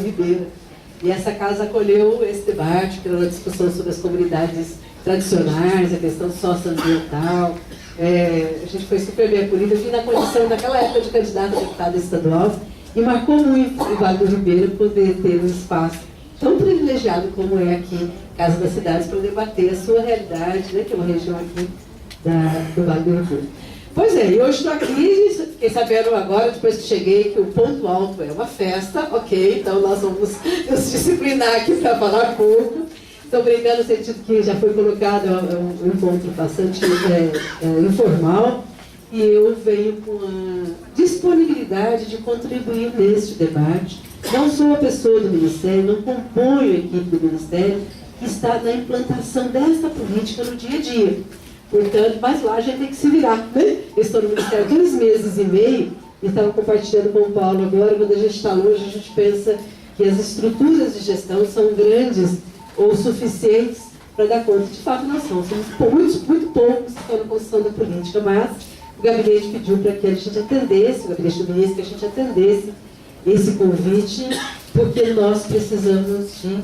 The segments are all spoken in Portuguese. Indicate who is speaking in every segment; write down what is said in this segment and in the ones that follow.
Speaker 1: Ribeira. E essa casa acolheu esse debate, pela discussão sobre as comunidades tradicionais, a questão socioambiental. A gente foi super bem acolhida. Eu vim na condição, naquela época, de candidata a deputada estadual, e marcou muito o Vale do Ribeira poder ter um espaço tão privilegiado como é aqui, Casa das Cidades, para debater a sua realidade, né, que é uma região aqui do Vale do Ribeira. Pois é, e hoje estou aqui, fiquei sabendo agora, depois que cheguei, que o ponto alto é uma festa, ok, então nós vamos nos disciplinar aqui para falar pouco. Estou brincando no sentido que já foi colocado um encontro bastante informal, e eu venho com a disponibilidade de contribuir neste debate. Não sou a pessoa do Ministério, não componho a equipe do Ministério que está na implantação dessa política no dia a dia. Portanto, mas lá a gente tem que se virar, né? Eu estou no Ministério há 2 meses e meio, e estava compartilhando com o Paulo agora, quando a gente está longe, a gente pensa que as estruturas de gestão são grandes ou suficientes para dar conta. De fato, não são. Somos muito poucos que estão na construção da política, mas o gabinete pediu para que a gente atendesse, o gabinete do ministro, que a gente atendesse esse convite, porque nós precisamos de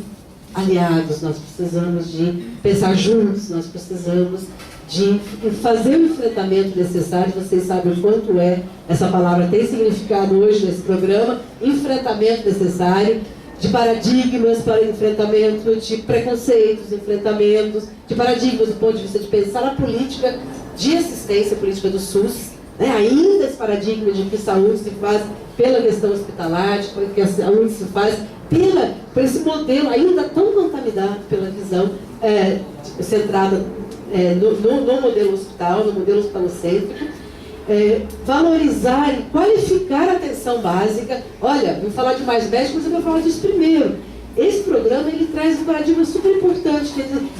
Speaker 1: aliados, nós precisamos de pensar juntos, nós precisamos de fazer o enfrentamento necessário. Vocês sabem o quanto essa palavra tem significado hoje nesse programa, enfrentamento necessário, de paradigmas para enfrentamento de preconceitos, enfrentamentos de paradigmas do ponto de vista de pensar a política de assistência, a política do SUS, né? Ainda esse paradigma de que saúde se faz pela questão hospitalar, de que a saúde se faz por esse modelo ainda tão contaminado pela visão centrada no modelo hospital, no modelo hospitalocêntrico. Valorizar e qualificar a atenção básica. Olha, vou falar de mais médicos, mas eu vou falar disso primeiro. Esse programa ele traz um paradigma super importante,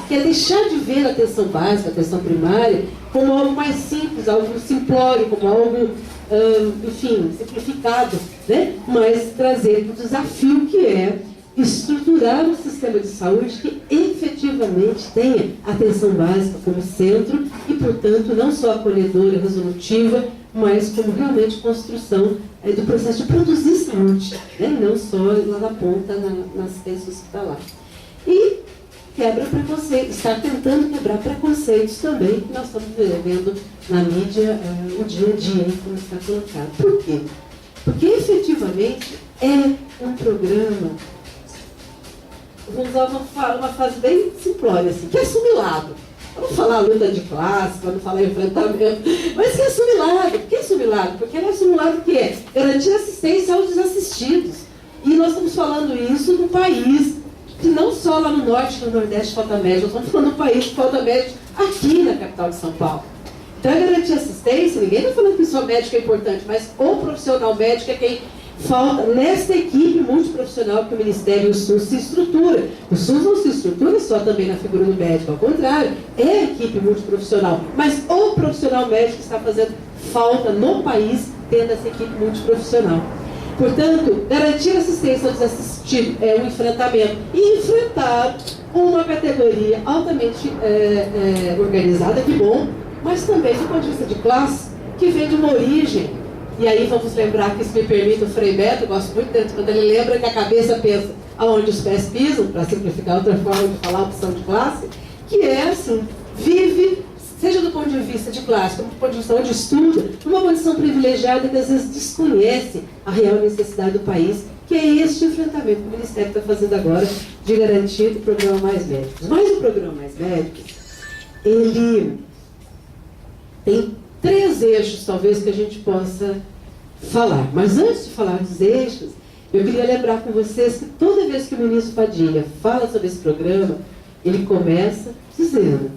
Speaker 1: que é deixar de ver a atenção básica, a atenção primária, como algo mais simples, algo simplório, como algo, enfim, simplificado, né? Mas trazer o desafio que é estruturar um sistema de saúde que efetivamente tenha atenção básica como centro e, portanto, não só acolhedora, resolutiva, mas como realmente construção do processo de produzir saúde, né? Não só lá na ponta, na assistência hospitalar. E quebra preconceito, está tentando quebrar preconceitos também, que nós estamos vendo na mídia o dia a dia, como está colocado. Por quê? Porque efetivamente é um programa, vamos usar uma frase bem simplória, assim, que é assimilado. Vamos falar luta de classe, vamos falar enfrentamento, mas que é assimilado. Por que é assimilado? Porque ele é assimilado o que é? Garantir assistência aos desassistidos. E nós estamos falando isso no país, que não só lá no norte e no nordeste falta médico, nós estamos falando do país que falta médico aqui na capital de São Paulo. Então é garantir assistência, ninguém está falando que só médico é importante, mas o profissional médico é quem falta nesta equipe multiprofissional que o Ministério e o SUS se estrutura. O SUS não se estrutura só também na figura do médico, ao contrário, é a equipe multiprofissional. Mas o profissional médico está fazendo falta no país tendo essa equipe multiprofissional. Portanto, garantir assistência aos desassistidos é um enfrentamento. E enfrentar uma categoria altamente organizada, que bom, mas também do ponto de vista de classe, que vem de uma origem. E aí vamos lembrar que, isso me permite, o Frei Beto, eu gosto muito dele, quando ele lembra que a cabeça pensa aonde os pés pisam, para simplificar outra forma de falar a opção de classe, que é assim, vive, seja do ponto de vista de classe, como do ponto de vista onde estuda, numa condição privilegiada que às vezes desconhece a real necessidade do país, que é este enfrentamento que o Ministério está fazendo agora de garantir o programa Mais Médicos. Mas o programa Mais Médicos, ele tem 3 eixos, talvez, que a gente possa falar. Mas antes de falar dos eixos, eu queria lembrar com vocês que toda vez que o ministro Padilha fala sobre esse programa, ele começa dizendo: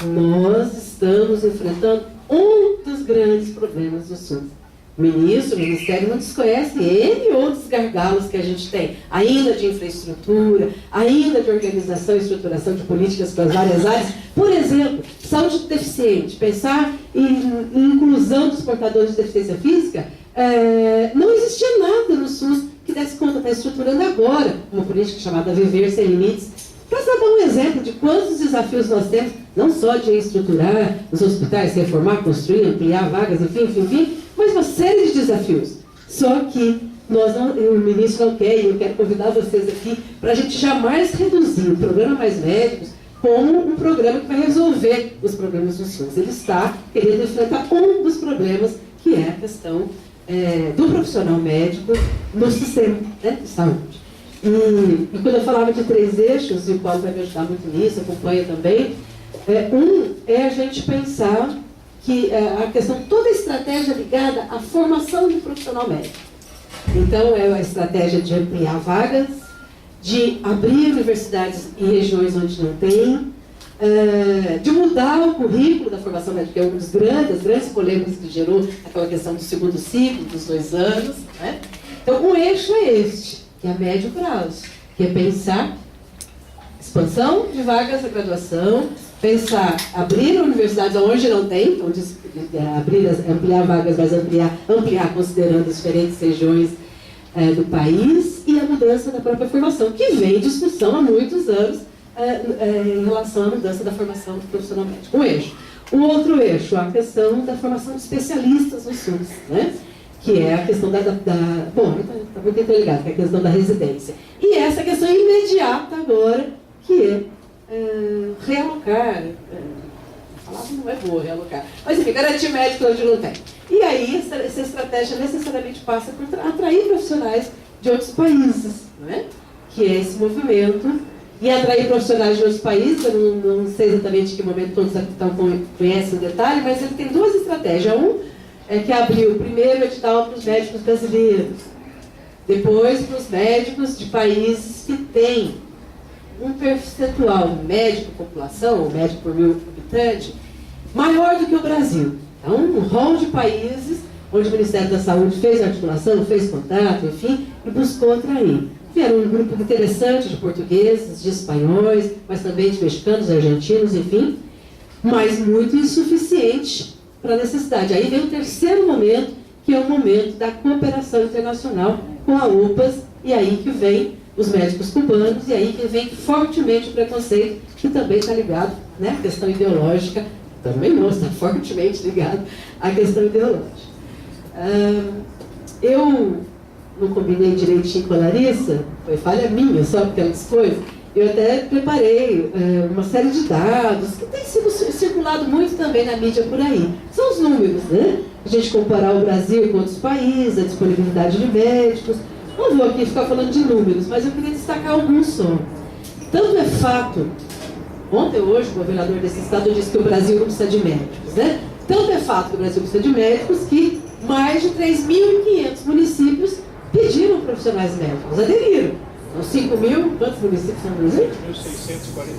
Speaker 1: nós estamos enfrentando um dos grandes problemas do SUS. O Ministério não desconhece N outros gargalos que a gente tem, ainda de infraestrutura, ainda de organização e estruturação de políticas para as várias áreas. Por exemplo, saúde do deficiente, pensar em inclusão dos portadores de deficiência física, não existia nada no SUS que desse conta, está estruturando agora uma política chamada Viver Sem Limites, para dar um exemplo de quantos desafios nós temos, não só de estruturar os hospitais, reformar, construir, ampliar vagas, enfim, mas uma série de desafios. Só que o ministro não quer, e eu quero convidar vocês aqui para a gente jamais reduzir o programa Mais Médicos como um programa que vai resolver os problemas do SUS. Ele está querendo enfrentar um dos problemas, que é a questão do profissional médico no sistema, né, de saúde. E quando eu falava de 3 eixos, e o Paulo vai me ajudar muito nisso, acompanha também, um é a gente pensar que a questão, toda a estratégia ligada à formação do profissional médico. Então, é a estratégia de ampliar vagas, de abrir universidades em regiões onde não tem, de mudar o currículo da formação médica, que é uma das grandes polêmicas que gerou aquela questão do segundo ciclo, dos 2 anos. Né? Então, um eixo é este, que é a médio prazo, que é pensar expansão de vagas da graduação, pensar abrir universidades onde não tem, onde ampliar vagas, mas ampliar considerando as diferentes regiões do país, e a mudança da própria formação, que vem em discussão há muitos anos em relação à mudança da formação do profissional médico. Um eixo. O outro eixo, a questão da formação de especialistas no SUS, né? Que é a questão bom, está muito interligado, que é a questão da residência. E essa questão imediata agora, que é realocar, a palavra não é boa, realocar, mas enfim, garantir médico onde não tem. E aí, essa estratégia necessariamente passa por atrair profissionais de outros países, não é? Que é esse movimento. E atrair profissionais de outros países, eu não sei exatamente em que momento todos aqui conhecem o detalhe, mas ele tem 2 estratégias. Um é que abriu o primeiro edital para os médicos brasileiros, depois para os médicos de países que têm um percentual médico-população, ou médico por 1000 habitantes, maior do que o Brasil. Então, um rol de países onde o Ministério da Saúde fez articulação, fez contato, enfim, e buscou atrair. Era um grupo interessante de portugueses, de espanhóis, mas também de mexicanos, argentinos, enfim, mas muito insuficiente para a necessidade. Aí vem o terceiro momento, que é o momento da cooperação internacional com a UPAS, e aí que vem os médicos cubanos, e aí que vem fortemente o preconceito, que também está ligado, né, à questão ideológica, também não, está fortemente ligado à questão ideológica. Eu não combinei direitinho com a Larissa, foi falha minha, só porque ela dispôs. Eu até preparei uma série de dados que tem sido circulado muito também na mídia por aí. São os números, né? A gente comparar o Brasil com outros países, a disponibilidade de médicos. Não vou aqui ficar falando de números, mas eu queria destacar alguns só. Tanto é fato, ontem ou hoje o governador desse estado disse que o Brasil não precisa de médicos, né? Tanto é fato que o Brasil precisa de médicos que mais de 3.500 municípios pediram profissionais médicos, aderiram. São 5.000, quantos municípios são no Brasil? 5.645.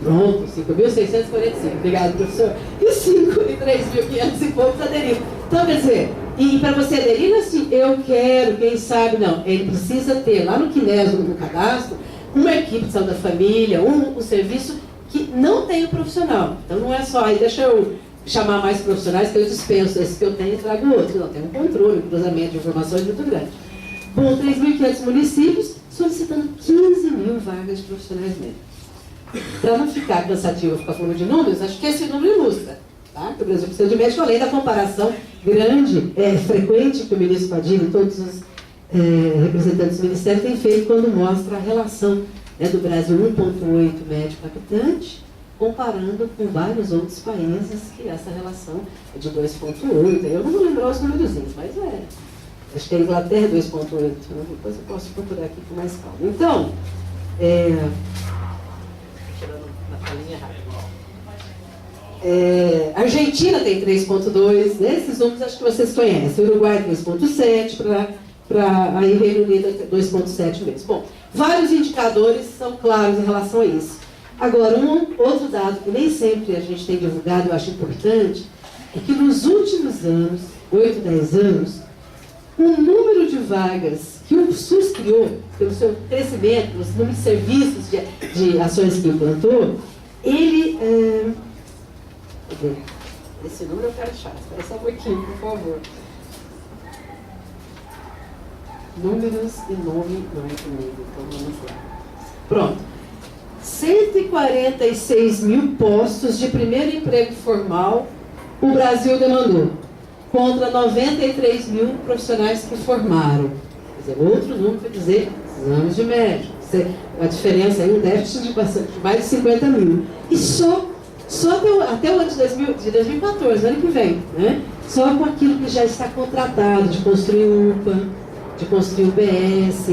Speaker 1: Pronto, 5.645. Obrigado, professor. E 3.500 e poucos aderiram. Então, quer dizer, e para você aderir, assim, eu quero, quem sabe, não. Ele precisa ter lá no CNES, no cadastro, uma equipe de saúde da família, um serviço que não tem o profissional. Então, não é só, aí deixa eu chamar mais profissionais que eu dispenso. Esse que eu tenho e trago outro. Não, tem um controle, um cruzamento de informações muito grande. Bom, 3.500 municípios solicitando 15.000 vagas de profissionais médicos. Para não ficar cansativo ficar falando de números, acho que esse número ilustra, tá? Que o Brasil precisa de médico, além da comparação grande, frequente, que o ministro Padilha e todos os representantes do Ministério têm feito quando mostra a relação, né, do Brasil 1,8 médico habitante, comparando com vários outros países que essa relação é de 2,8. Eu não vou lembrar os númerozinhos, mas acho que a Inglaterra é 2,8. Depois eu posso procurar aqui com mais calma. Então, tirando uma falinha rápida. A Argentina tem 3,2. Esses números acho que vocês conhecem. O Uruguai 3,7. Para aí Reino Unido 2,7 mesmo. Bom, vários indicadores são claros em relação a isso. Agora, outro dado que nem sempre a gente tem divulgado, eu acho importante, é que nos últimos anos, 8, 10 anos, o número de vagas que o SUS criou, pelo seu crescimento, pelo número de serviços, de ações que implantou, ele... esse número eu quero achar, espera só um pouquinho, por favor. Números e nome não é comigo, então vamos lá. Pronto. 146 mil postos de primeiro emprego formal o Brasil demandou. contra 93 mil profissionais que formaram. Quer dizer, outro número quer dizer anos de médico. A diferença aí, um déficit de mais de 50 mil. E só até o ano de 2014, ano que vem, né? Só com aquilo que já está contratado, de construir UPA, de construir UBS,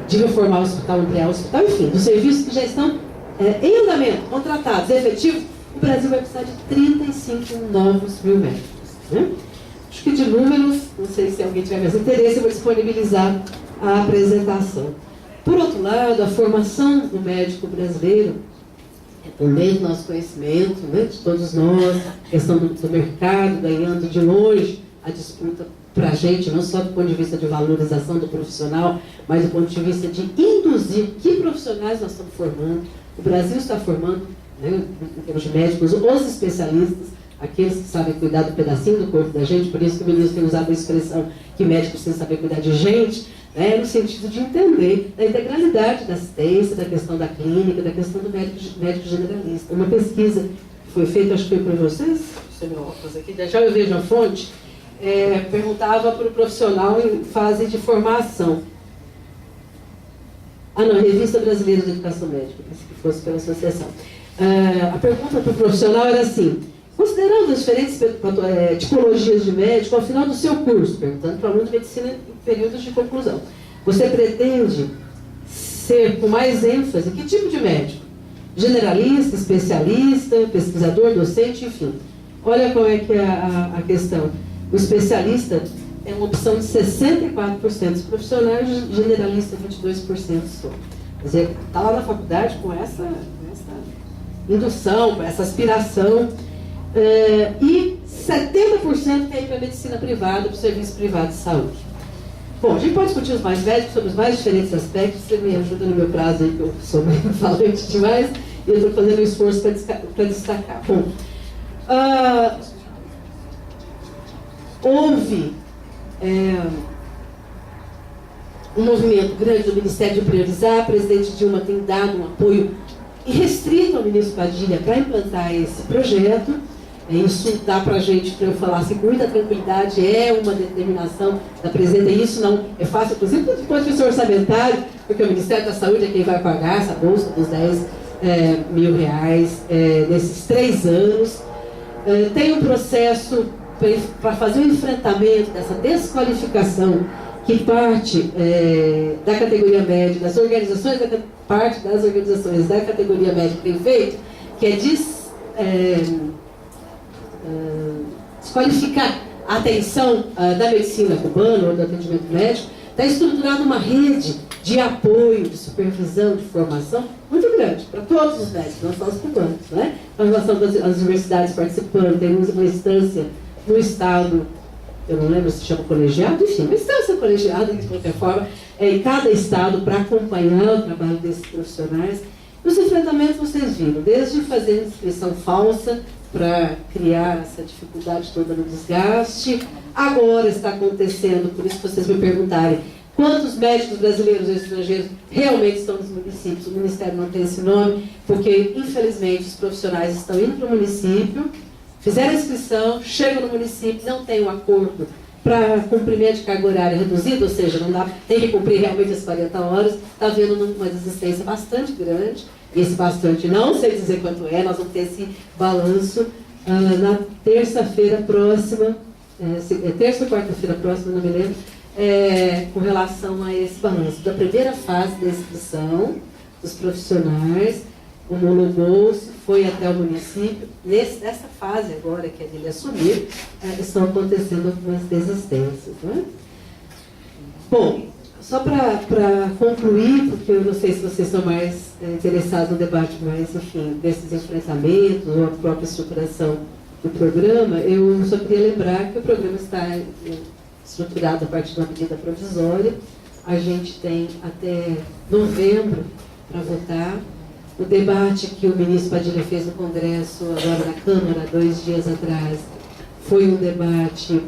Speaker 1: de reformar o hospital, ampliar o hospital, enfim, dos serviços que já estão em andamento, contratados, efetivos, o Brasil vai precisar de 35 novos mil médicos. Né? Acho que de números, não sei se alguém tiver mais interesse, eu vou disponibilizar a apresentação. Por outro lado, a formação do médico brasileiro, também do nosso conhecimento, né, de todos nós, questão do mercado, ganhando de longe a disputa para a gente, não só do ponto de vista de valorização do profissional, mas do ponto de vista de induzir que profissionais nós estamos formando. O Brasil está formando, né, em termos de médicos, os especialistas, aqueles que sabem cuidar do pedacinho do corpo da gente, por isso que o ministro tem usado a expressão que médico precisa saber cuidar de gente, né, no sentido de entender a integralidade da assistência, da questão da clínica, da questão do médico generalista. Uma pesquisa que foi feita, acho que foi para vocês, deixa eu ver meu óculos aqui, já eu vejo a fonte, perguntava para o profissional em fase de formação. Revista Brasileira de Educação Médica, que fosse pela associação. A pergunta para o profissional era assim: considerando as diferentes tipologias de médico ao final do seu curso, perguntando para o aluno de medicina em períodos de conclusão, você pretende ser com mais ênfase que tipo de médico? Generalista, especialista, pesquisador, docente, enfim. Olha qual é que é a questão. O especialista é uma opção de 64% dos profissionais, generalista 22% só. Quer dizer, está lá na faculdade com essa indução, com essa aspiração. E 70% quer ir para a medicina privada, para o serviço privado de saúde. Bom, a gente pode discutir os mais médicos sobre os mais diferentes aspectos. Você me ajuda no meu prazo aí, que eu sou meio falante demais, e eu estou fazendo um esforço para destacar. Bom, houve um movimento grande do Ministério de priorizar. A presidente Dilma tem dado um apoio irrestrito ao ministro Padilha para implantar esse projeto. Isso dá para a gente, para eu falar assim, com muita tranquilidade, é uma determinação da presidenta, e isso não é fácil, inclusive do ponto de vista orçamentário, porque o Ministério da Saúde é quem vai pagar essa bolsa dos 10 mil reais nesses 3 anos. Tem um processo para fazer o enfrentamento dessa desqualificação que parte da categoria médica, das organizações, parte das organizações da categoria médica tem feito, que é desqualificar a atenção da medicina cubana ou do atendimento médico. Está estruturada uma rede de apoio, de supervisão, de formação muito grande para todos os médicos, não só os cubanos, né? A relação das universidades participando, tem uma instância no Estado, eu não lembro se chama colegiado, enfim, uma instância colegiada, de qualquer forma, em cada Estado para acompanhar o trabalho desses profissionais. Os enfrentamentos vocês viram, desde fazer inscrição falsa para criar essa dificuldade toda no desgaste. Agora está acontecendo, por isso que vocês me perguntarem, quantos médicos brasileiros ou estrangeiros realmente estão nos municípios? O Ministério não tem esse nome, porque, infelizmente, os profissionais estão indo para o município, fizeram a inscrição, chegam no município, não tem um acordo para cumprimento de carga horária reduzida, ou seja, não dá, tem que cumprir realmente as 40 horas, está havendo uma desistência bastante grande. Esse bastante, não sei dizer quanto é, nós vamos ter esse balanço na terça-feira próxima, terça ou quarta-feira próxima, não me lembro, com relação a esse balanço. Da primeira fase da inscrição dos profissionais, homologou-se, foi até o município. Nessa fase agora que ele assumir, estão acontecendo algumas desistências. Não é? Bom, só para concluir, porque eu não sei se vocês estão mais interessados no debate, mas, enfim, desses enfrentamentos ou a própria estruturação do programa, eu só queria lembrar que o programa está estruturado a partir de uma medida provisória. A gente tem até novembro para votar. O debate que o ministro Padilha fez no Congresso, agora na Câmara, 2 dias atrás, foi um debate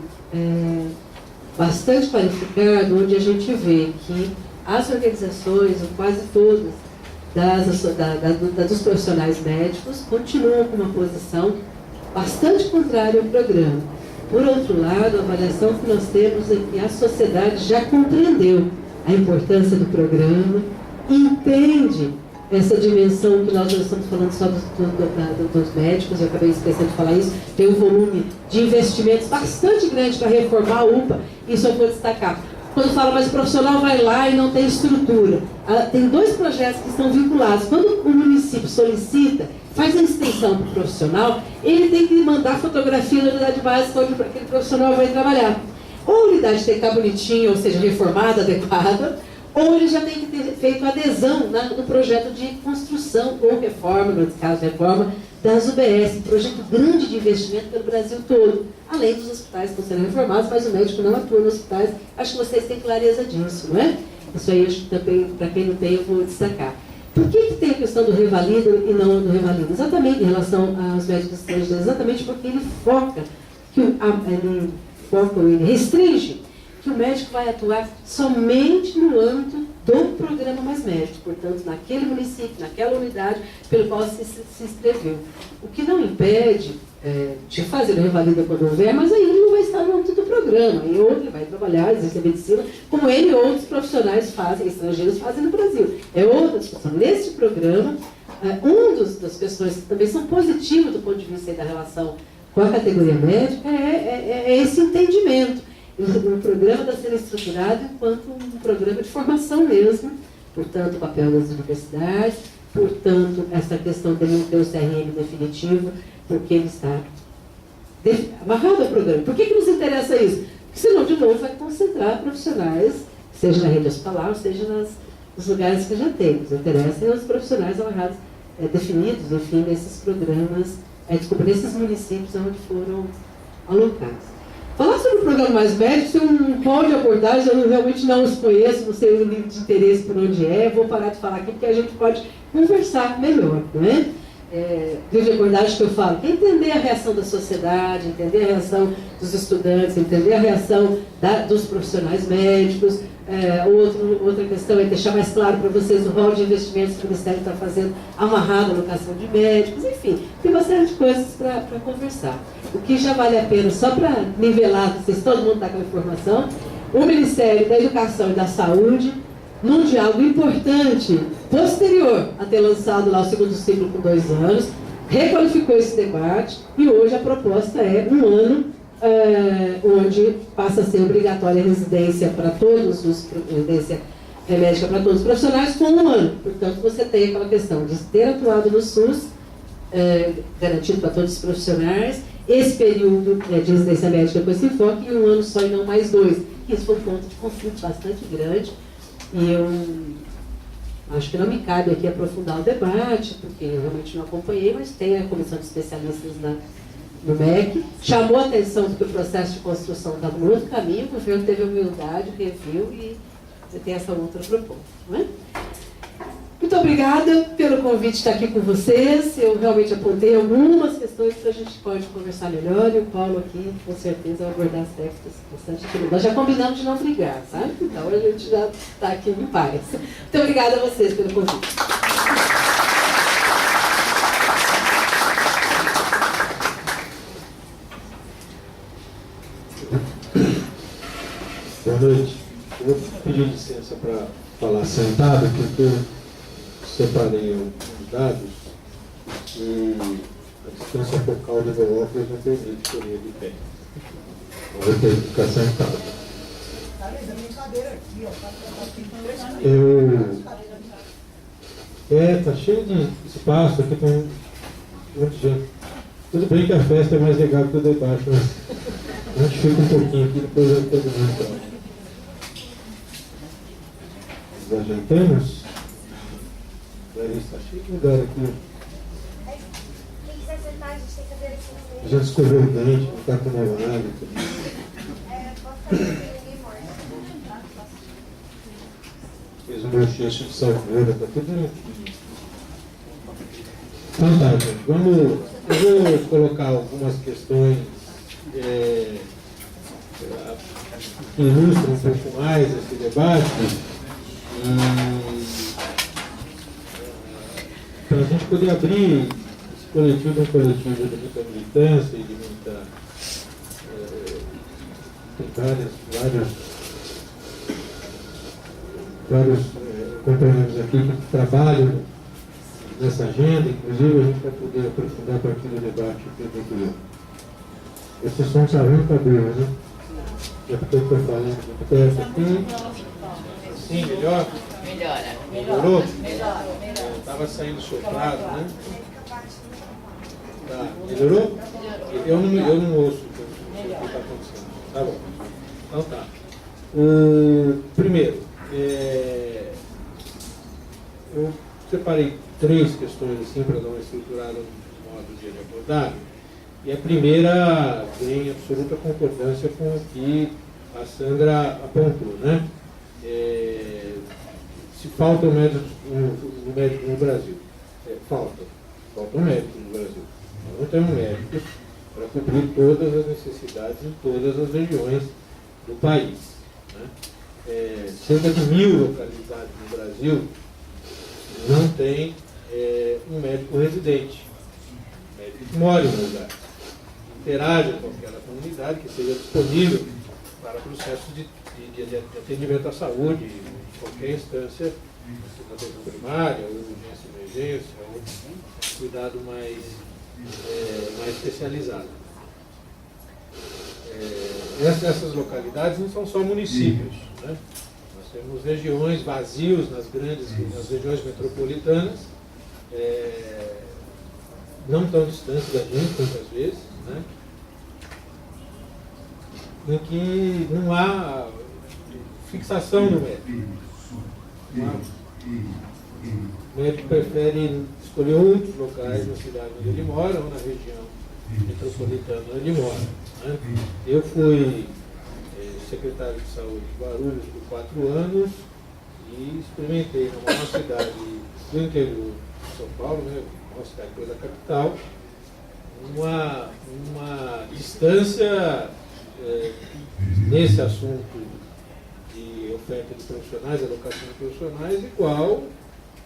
Speaker 1: bastante qualificado, onde a gente vê que as organizações, ou quase todas, dos profissionais médicos, continuam com uma posição bastante contrária ao programa. Por outro lado, a avaliação que nós temos é que a sociedade já compreendeu a importância do programa, entende essa dimensão que nós estamos falando só dos médicos, eu acabei esquecendo de falar isso, tem um volume de investimentos bastante grande para reformar a UPA, isso eu vou destacar. Quando fala, mas o profissional vai lá e não tem estrutura. Tem 2 projetos que estão vinculados. Quando o município solicita, faz a extensão para o profissional, ele tem que mandar fotografia da unidade básica onde aquele profissional vai trabalhar. Ou a unidade tem que estar bonitinha, ou seja, reformada, adequada, ou ele já tem que ter feito adesão no projeto de construção ou reforma, no caso reforma, das UBS, um projeto grande de investimento pelo Brasil todo, além dos hospitais que estão sendo reformados, mas o médico não atua nos hospitais. Acho que vocês têm clareza disso, não é? Isso aí, acho que também, para quem não tem, eu vou destacar. Por que tem a questão do revalido e não do revalido? Exatamente em relação aos médicos estrangeiros, exatamente porque ele foca, ele restringe que o médico vai atuar somente no âmbito do programa Mais Médico, portanto, naquele município, naquela unidade pelo qual se inscreveu. O que não impede de fazer o revalida quando houver, mas aí ele não vai estar no âmbito do programa, aí ele vai trabalhar, exercer medicina, como ele e outros profissionais fazem, estrangeiros fazem no Brasil. É outra discussão. Neste programa, das questões que também são positivas do ponto de vista da relação com a categoria médica é esse entendimento. O programa está sendo estruturado enquanto um programa de formação mesmo, portanto, o papel das universidades, portanto, essa questão de não ter o CRM definitivo, porque ele está amarrado ao programa. Por que nos interessa isso? Porque senão, de novo, vai concentrar profissionais, seja na rede hospitalar, seja nos lugares que já temos. O interesse é os profissionais amarrados, definidos, enfim, nesses programas, nesses municípios onde foram alocados. Falar sobre o programa Mais Médico, tem um pau de abordagem, eu realmente não os conheço, não sei o nível de interesse por onde vou parar de falar aqui, porque a gente pode conversar melhor, não é? Nível de abordagem que eu falo, que é entender a reação da sociedade, entender a reação dos estudantes, entender a reação dos profissionais médicos. Outra questão é deixar mais claro para vocês o rol de investimentos que o Ministério está fazendo, amarrado à alocação de médicos, enfim, tem uma série de coisas para conversar. O que já vale a pena, só para nivelar, vocês, todo mundo está com a informação, o Ministério da Educação e da Saúde, num diálogo importante, posterior a ter lançado lá o segundo ciclo com 2 anos, requalificou esse debate e hoje a proposta é 1 ano, onde passa a ser obrigatória a residência para todos os residência médica para todos os profissionais com 1 ano. Portanto, você tem aquela questão de ter atuado no SUS, garantido para todos os profissionais, esse período de residência médica com esse enfoque e 1 ano só e não mais 2. Isso foi um ponto de conflito bastante grande e eu acho que não me cabe aqui aprofundar o debate, porque eu realmente não acompanhei, mas tem a comissão de especialistas no MEC, chamou a atenção de que o processo de construção estava no outro caminho, o governo teve a humildade, reviu e você tem essa outra proposta, não é? Muito obrigada pelo convite de estar aqui com vocês. Eu realmente apontei algumas questões que a gente pode conversar melhor e o Paulo aqui, com certeza, vai abordar aspectos bastante interessantes. Nós já combinamos de não brigar, sabe? Então a gente já está aqui em paz. Muito obrigada a vocês pelo convite.
Speaker 2: Boa noite. Eu vou pedir licença para falar sentado, porque eu separei alguns dados e a distância focal do meu óculos não permite que eu leia de pé. Eu vou ter que ficar sentado. Tá cheio de espaço aqui, tem muita gente. Tudo bem que a festa é mais legal que o debate, mas a gente fica um pouquinho aqui, depois eu todo mundo. Nos ajeitamos. Está cheio de lugar aqui. A gente escoveu o dente, não está com nevado. Fez um bochecho de salmoura, está tudo aqui. Então tá, gente. Eu vou colocar algumas questões que ilustram um pouco mais esse debate. Para a gente poder abrir esse coletivo, um coletivo de muita militância e de muita tem vários companheiros aqui que trabalham nessa agenda, inclusive a gente vai poder aprofundar a partir do debate que eu tenho. Esse som está ruim para Deus, né? É porque eu estou falando de perto aqui. Sim, melhor?
Speaker 3: Melhora.
Speaker 2: Melhorou?
Speaker 3: Melhora.
Speaker 2: Estava saindo soprado, né? Tá. Melhorou? Eu não ouço o que está acontecendo. Tá bom. Então tá. Primeiro, eu separei 3 questões assim para dar uma estruturada no modo de abordar. E a primeira tem absoluta concordância com o que a Sandra apontou, né? Se faltam médicos no Brasil. Faltam médicos no Brasil. Nós não temos médicos para cobrir todas as necessidades em todas as regiões do país, né? Cerca de 1000 localidades no Brasil não tem um médico residente, um médico que mora no lugar, interaja com aquela comunidade, que seja disponível para processos de atendimento à saúde, em qualquer instância, na atenção primária, ou urgência e emergência, ou cuidado mais especializado. Essas localidades não são só municípios, né? Nós temos regiões vazios nas regiões metropolitanas, não tão distantes da gente, muitas vezes, né? Em que não há fixação no médico. O médico prefere escolher outros locais na cidade onde ele mora ou na região metropolitana onde ele mora, né? Eu fui secretário de saúde de Guarulhos por 4 anos e experimentei numa cidade do interior de São Paulo, né, uma cidade pela capital, uma distância nesse assunto de oferta de profissionais, alocação de profissionais, igual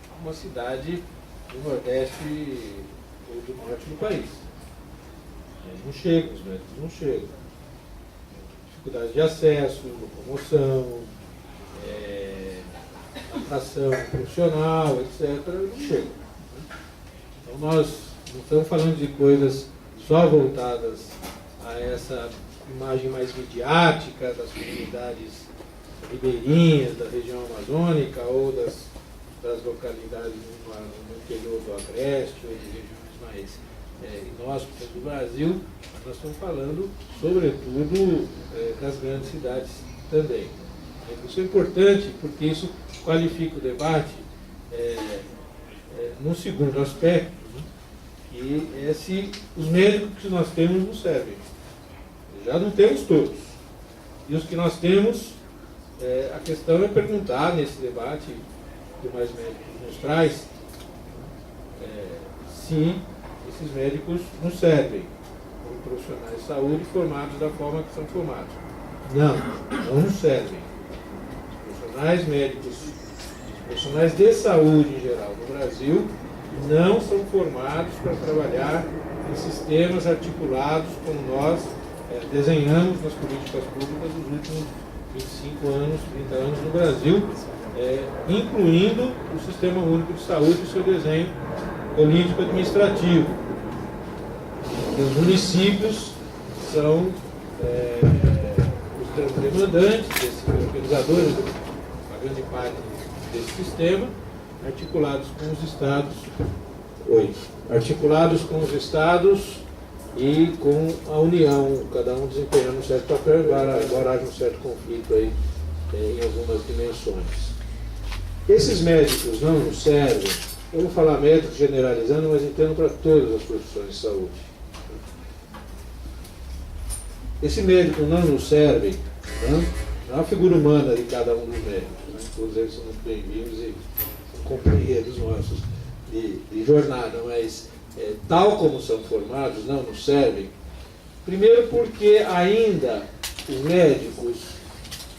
Speaker 2: a uma cidade do Nordeste ou do Norte do país. Não chegam, os médicos não chegam. Dificuldade de acesso, locomoção, atração profissional, etc., não chegam. Então nós não estamos falando de coisas só voltadas a essa imagem mais midiática das comunidades ribeirinhas, da região amazônica ou das localidades no interior do Agreste ou de regiões mais inóspitas do Brasil. Nós estamos falando, sobretudo, das grandes cidades também. Isso é importante porque isso qualifica o debate num segundo aspecto, né? Que é se os médicos que nós temos não servem. Já não temos todos. E os que nós temos, a questão é perguntar nesse debate que o Mais Médicos nos traz, se esses médicos nos servem como profissionais de saúde formados da forma que são formados. Não nos servem. Os profissionais médicos, os profissionais de saúde em geral no Brasil, não são formados para trabalhar em sistemas articulados como nós desenhamos nas políticas públicas dos últimos 25 anos, 30 anos no Brasil, incluindo o Sistema Único de Saúde e seu desenho político-administrativo. Os municípios são os demandantes, os organizadores, a grande parte desse sistema, articulados com os estados e com a União, cada um desempenhando um certo papel, agora haja um certo conflito aí em algumas dimensões. Esses médicos não nos servem, eu vou falar médicos generalizando, mas entendo para todas as profissões de saúde. Esse médico não nos serve, não é a figura humana de cada um dos médicos, né? Todos eles são muito bem-vindos e são companheiros nossos de jornada, mas tal como são formados, não nos servem. Primeiro porque ainda os médicos,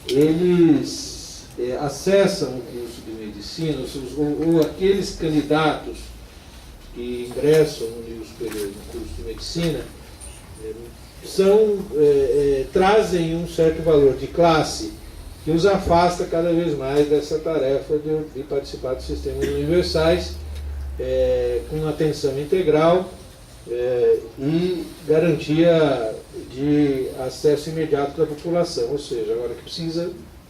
Speaker 2: eles acessam o curso de medicina, ou aqueles candidatos que ingressam no nível superior no curso de medicina, trazem um certo valor de classe que os afasta cada vez mais dessa tarefa de participar de sistemas universais com atenção integral e garantia de acesso imediato da população, ou seja, agora que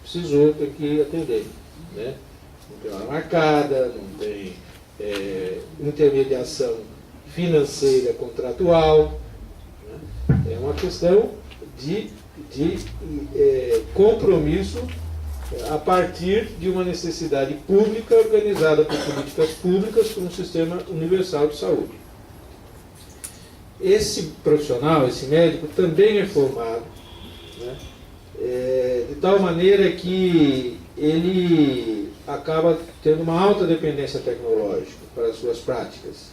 Speaker 2: precisou, tem que atender, né? Não tem hora marcada, não tem intermediação financeira contratual, né? É uma questão de compromisso a partir de uma necessidade pública organizada por políticas públicas por um sistema universal de saúde. Esse profissional, esse médico, também é formado, né, de tal maneira que ele acaba tendo uma alta dependência tecnológica para as suas práticas.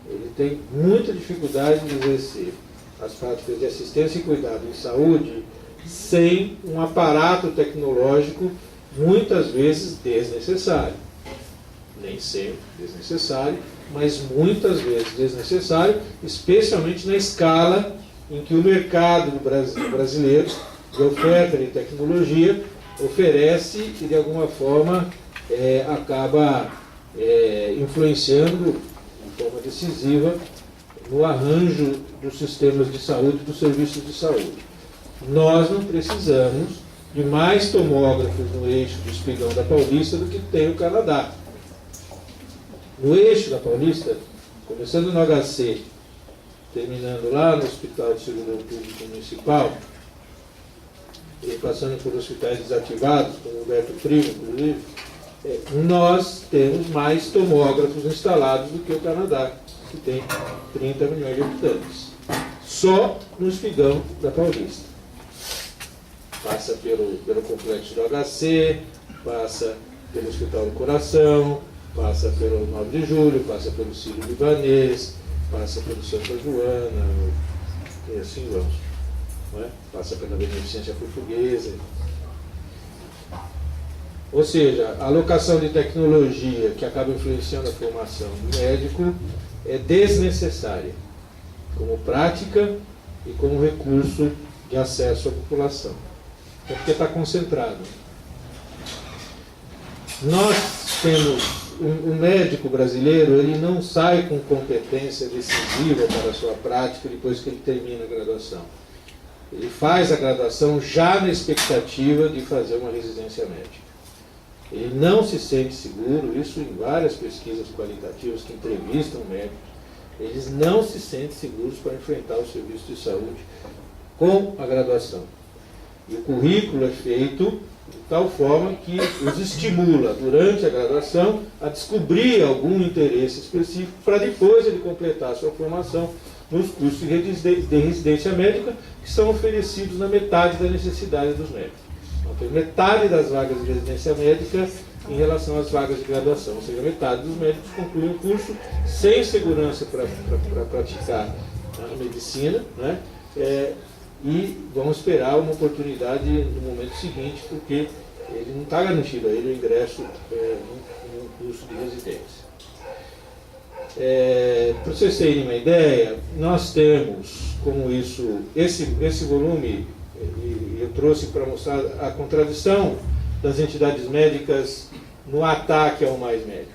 Speaker 2: Ele tem muita dificuldade de exercer as práticas de assistência e cuidado em saúde sem um aparato tecnológico muitas vezes desnecessário. Nem sempre desnecessário, mas muitas vezes desnecessário, especialmente na escala em que o mercado brasileiro de oferta de tecnologia oferece e de alguma forma acaba influenciando de forma decisiva no arranjo dos sistemas de saúde e dos serviços de saúde. Nós não precisamos de mais tomógrafos no eixo do Espigão da Paulista do que tem o Canadá. No eixo da Paulista, começando no HC, terminando lá no Hospital de Servidão Público Municipal, e passando por hospitais desativados, como o Humberto Primo, inclusive, nós temos mais tomógrafos instalados do que o Canadá, que tem 30 milhões de habitantes. Só no Espigão da Paulista. Passa pelo complexo do HC, passa pelo Hospital do Coração, passa pelo 9 de Julho, passa pelo Sírio-Libanês, passa pelo Santa Joana, e assim vamos. Não é? Passa pela Beneficência Portuguesa. Ou seja, a alocação de tecnologia que acaba influenciando a formação do médico é desnecessária, como prática e como recurso de acesso à população. É porque está concentrado. Nós temos um médico brasileiro, ele não sai com competência decisiva para a sua prática depois que ele termina a graduação. Ele faz a graduação já na expectativa de fazer uma residência médica. Ele não se sente seguro, isso em várias pesquisas qualitativas que entrevistam médicos, eles não se sentem seguros para enfrentar o serviço de saúde com a graduação. E o currículo é feito de tal forma que os estimula, durante a graduação, a descobrir algum interesse específico para depois ele completar a sua formação nos cursos de residência médica, que são oferecidos na metade da necessidade dos médicos. Então, tem metade das vagas de residência médica em relação às vagas de graduação, ou seja, metade dos médicos concluem o curso sem segurança para praticar a medicina, né? E vão esperar uma oportunidade no momento seguinte, porque ele não está garantido a ele o ingresso num curso de residência. Para vocês terem uma ideia, nós temos como isso, esse volume, e eu trouxe para mostrar a contradição das entidades médicas no ataque ao mais médico.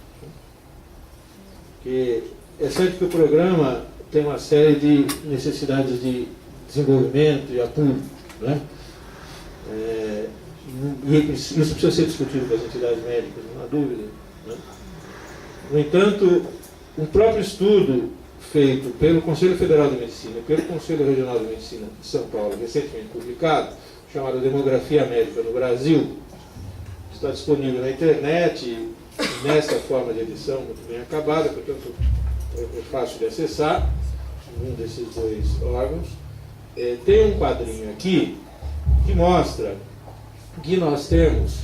Speaker 2: Que é certo que o programa tem uma série de necessidades de desenvolvimento e apuro, né? E isso precisa ser discutido com as entidades médicas, não há dúvida, né? No entanto, um próprio estudo feito pelo Conselho Federal de Medicina e pelo Conselho Regional de Medicina de São Paulo, recentemente publicado, chamado Demografia Médica no Brasil, está disponível na internet, nessa forma de edição muito bem acabada, portanto é fácil de acessar, um desses dois órgãos. Tem um quadrinho aqui que mostra que nós temos,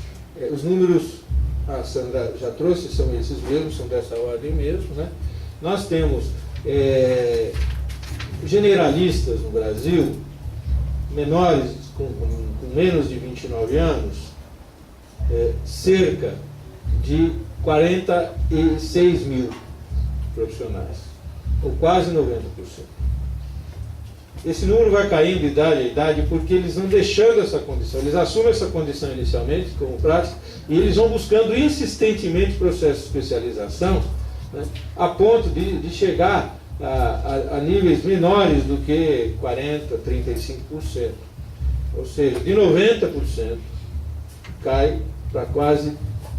Speaker 2: os números, a Sandra já trouxe, são esses mesmos, são dessa ordem mesmo, né? Nós temos generalistas no Brasil, menores com menos de 29 anos, cerca de 46 mil profissionais, ou quase 90%. esse número vai caindo de idade a idade porque eles vão deixando essa condição, eles assumem essa condição inicialmente como prática e eles vão buscando insistentemente processo de especialização, né, a ponto de chegar a níveis menores do que 40%, 35%. Ou seja, de 90% cai para quase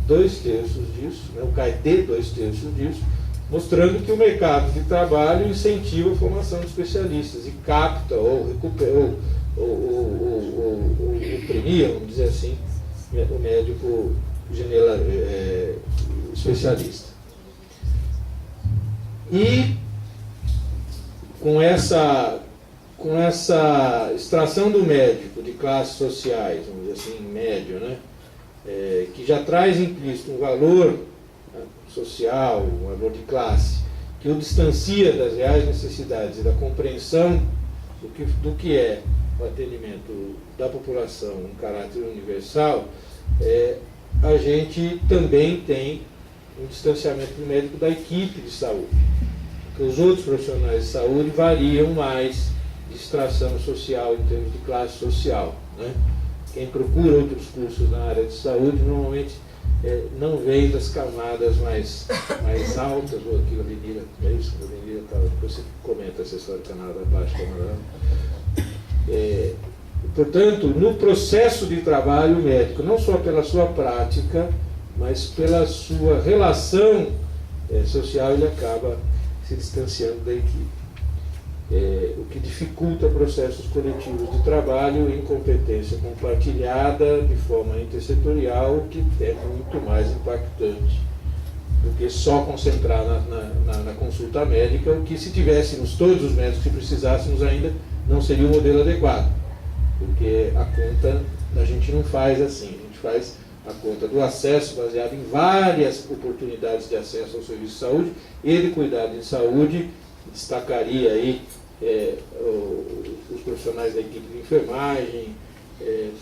Speaker 2: 2/3 disso, né, cai de 2/3 disso, mostrando que o mercado de trabalho incentiva a formação de especialistas e capta ou recupera ou premia, vamos dizer assim, o médico especialista. E com essa extração do médico de classes sociais, vamos dizer assim, médio, né, que já traz implícito um valor social, um valor de classe, que o distancia das reais necessidades e da compreensão do que é o atendimento da população em caráter universal, a gente também tem um distanciamento do médico da equipe de saúde. Porque os outros profissionais de saúde variam mais de extração social em termos de classe social, né? Quem procura outros cursos na área de saúde normalmente não vem das camadas mais altas, ou aquilo ali, é isso que a Avenida estava, depois você comenta essa história do Canadá Baixo, Canadá. Portanto, no processo de trabalho médico, não só pela sua prática, mas pela sua relação social, ele acaba se distanciando da equipe. O que dificulta processos coletivos de trabalho em competência compartilhada de forma intersetorial, que é muito mais impactante do que só concentrar na consulta médica, o que, se tivéssemos todos os médicos que precisássemos ainda, não seria o modelo adequado, porque a conta a gente não faz assim, a gente faz a conta do acesso baseado em várias oportunidades de acesso ao serviço de saúde e de cuidado em saúde. Destacaria aí os profissionais da equipe de enfermagem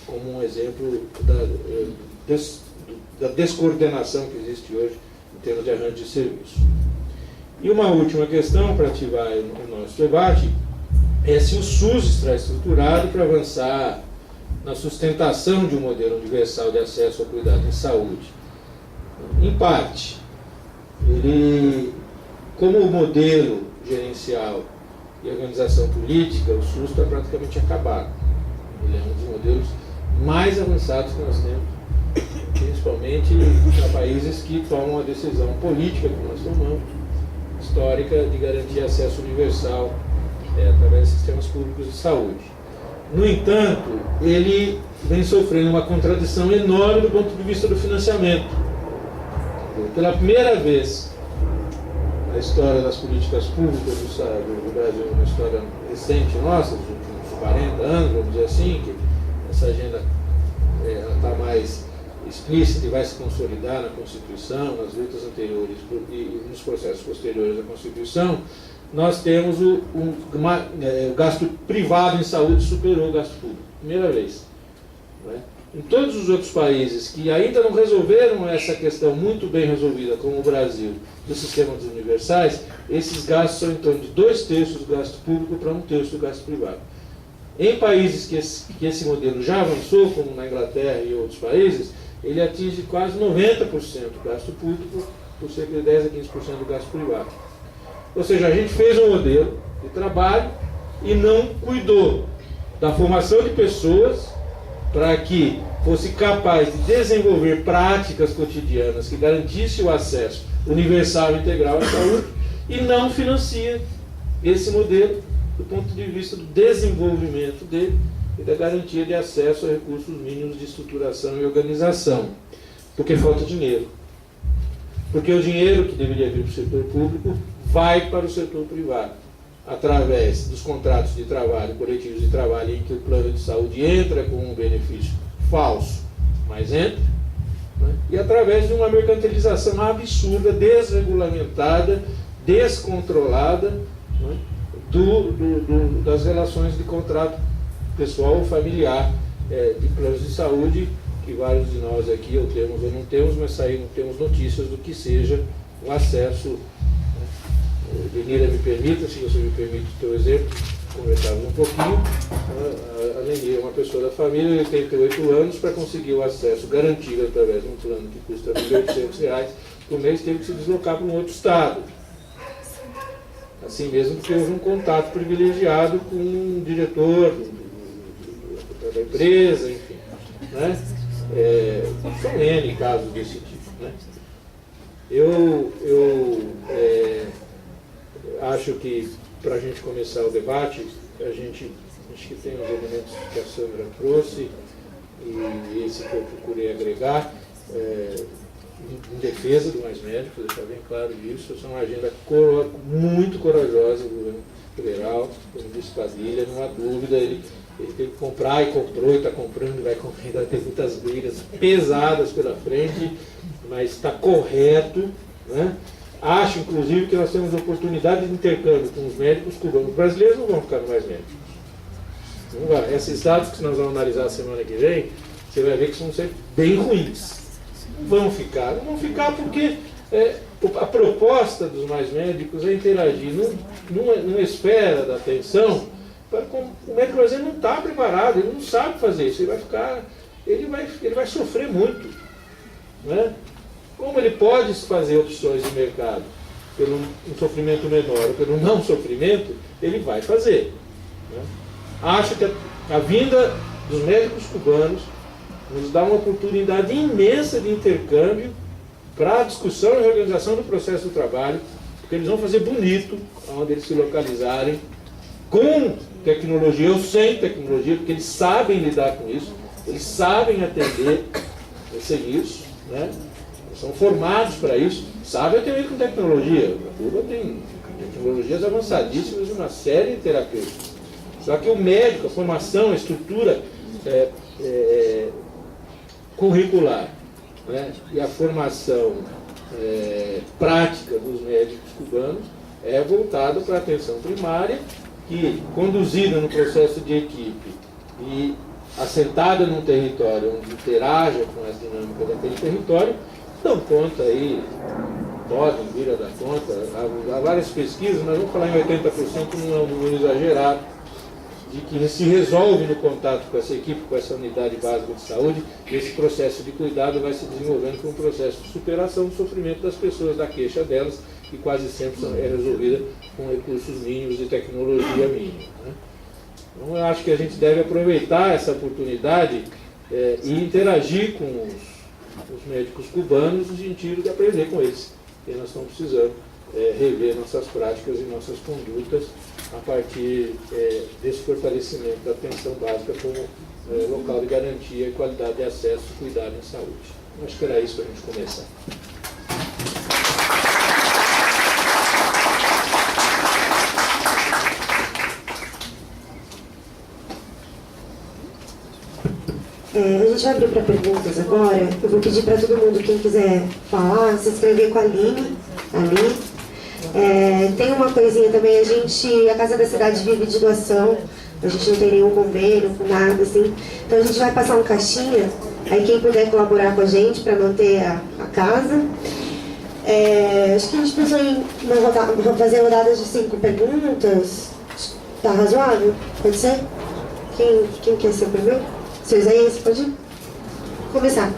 Speaker 2: como um exemplo da descoordenação que existe hoje em termos de arranjo de serviço. E uma última questão para ativar o nosso debate é se o SUS está estruturado para avançar na sustentação de um modelo universal de acesso ao cuidado em saúde. Em parte, ele, como modelo gerencial e organização política, o SUS está praticamente acabado. Ele é um dos modelos mais avançados que nós temos, principalmente para países que tomam a decisão política que nós tomamos, histórica, de garantir acesso universal através de sistemas públicos de saúde. No entanto, ele vem sofrendo uma contradição enorme do ponto de vista do financiamento. Pela primeira vez na história das políticas públicas do Brasil, uma história recente nossa, dos últimos 40 anos, vamos dizer assim, que essa agenda está mais explícita e vai se consolidar na Constituição, nas lutas anteriores e nos processos posteriores à Constituição, nós temos o gasto privado em saúde superou o gasto público, primeira vez. Não é? Em todos os outros países que ainda não resolveram essa questão muito bem resolvida, como o Brasil, dos sistemas universais, esses gastos são em torno de 2/3 do gasto público para 1/3 do gasto privado. Em países que esse modelo já avançou, como na Inglaterra e outros países, ele atinge quase 90% do gasto público por cerca de 10 a 15% do gasto privado. Ou seja, a gente fez um modelo de trabalho e não cuidou da formação de pessoas para que fosse capaz de desenvolver práticas cotidianas que garantisse o acesso universal e integral à saúde e não financia esse modelo do ponto de vista do desenvolvimento dele e da garantia de acesso a recursos mínimos de estruturação e organização. Porque falta dinheiro. Porque o dinheiro que deveria vir para o setor público vai para o setor privado, através dos contratos de trabalho, coletivos de trabalho, em que o plano de saúde entra com um benefício falso, mas entra, né? E através de uma mercantilização absurda, desregulamentada, descontrolada, né? Das relações de contrato pessoal ou familiar de planos de saúde, que vários de nós aqui ou temos ou não temos, mas não temos notícias do que seja o acesso. Venira, me permita, se você me permite o teu exemplo, conversávamos um pouquinho, a Leni é uma pessoa da família, 88 anos, para conseguir o acesso garantido através de um plano que custa R$ 1.800 por mês, teve que se deslocar para um outro estado. Assim mesmo que houve um contato privilegiado com um diretor da empresa, enfim. Né? São N casos desse tipo. Né? Eu acho que, para a gente começar o debate, acho que tem os elementos que a Sandra trouxe, e esse que eu procurei agregar, em defesa do Mais Médicos, vou deixar bem claro isso. Essa é uma agenda muito corajosa do governo federal, como disse Padilha, não há dúvida, ele tem que comprar e comprou, e está comprando, vai comprar, ainda tem muitas brigas pesadas pela frente, mas está correto, né? Acho, inclusive, que nós temos oportunidade de intercâmbio com os médicos cubanos. Os brasileiros não vão ficar no Mais Médicos. Não vai. Esses dados que nós vamos analisar a semana que vem, você vai ver que vão ser bem ruins. Não vão ficar porque a proposta dos Mais Médicos é interagir numa esfera da atenção. O médico brasileiro não está preparado, ele não sabe fazer isso, ele vai sofrer muito. Né? Como ele pode fazer opções de mercado pelo um sofrimento menor ou pelo não sofrimento, ele vai fazer. Né? Acho que a vinda dos médicos cubanos nos dá uma oportunidade imensa de intercâmbio para a discussão e reorganização do processo do trabalho, porque eles vão fazer bonito onde eles se localizarem, com tecnologia ou sem tecnologia, porque eles sabem lidar com isso, eles sabem atender esse serviço, né? Eles são formados para isso, sabem atender com tecnologia. A Cuba tem tecnologias avançadíssimas e uma série de terapêuticas. Só que o médico, a formação, a estrutura curricular, né, e a formação prática dos médicos cubanos é voltada para a atenção primária, que, conduzida no processo de equipe e assentada num território onde interaja com as dinâmicas daquele território, dão conta aí, podem vir a dar conta. Há várias pesquisas, mas vamos falar em 80%, não é um número exagerado, de que se resolve no contato com essa equipe, com essa unidade básica de saúde, e esse processo de cuidado vai se desenvolvendo com um processo de superação do sofrimento das pessoas, da queixa delas, que quase sempre é resolvida com recursos mínimos e tecnologia mínima. Né? Então, eu acho que a gente deve aproveitar essa oportunidade e interagir com os médicos cubanos no sentido de aprender com eles. E nós estamos precisando rever nossas práticas e nossas condutas a partir desse fortalecimento da atenção básica como local de garantia e qualidade de acesso e cuidado em saúde. Acho que era isso para a gente começar.
Speaker 3: A gente vai abrir para perguntas agora. Eu vou pedir para todo mundo, quem quiser falar, se inscrever com a Aline. Tem uma coisinha também, a Casa da Cidade vive de doação, a gente não tem nenhum convênio com nada assim. Então a gente vai passar um caixinha, aí quem puder colaborar com a gente para manter a casa. Acho que a gente pensou em fazer rodadas de 5 perguntas. Tá razoável? Pode ser? Quem quer ser o primeiro? Seu Isaías, pode ir? Vou começar.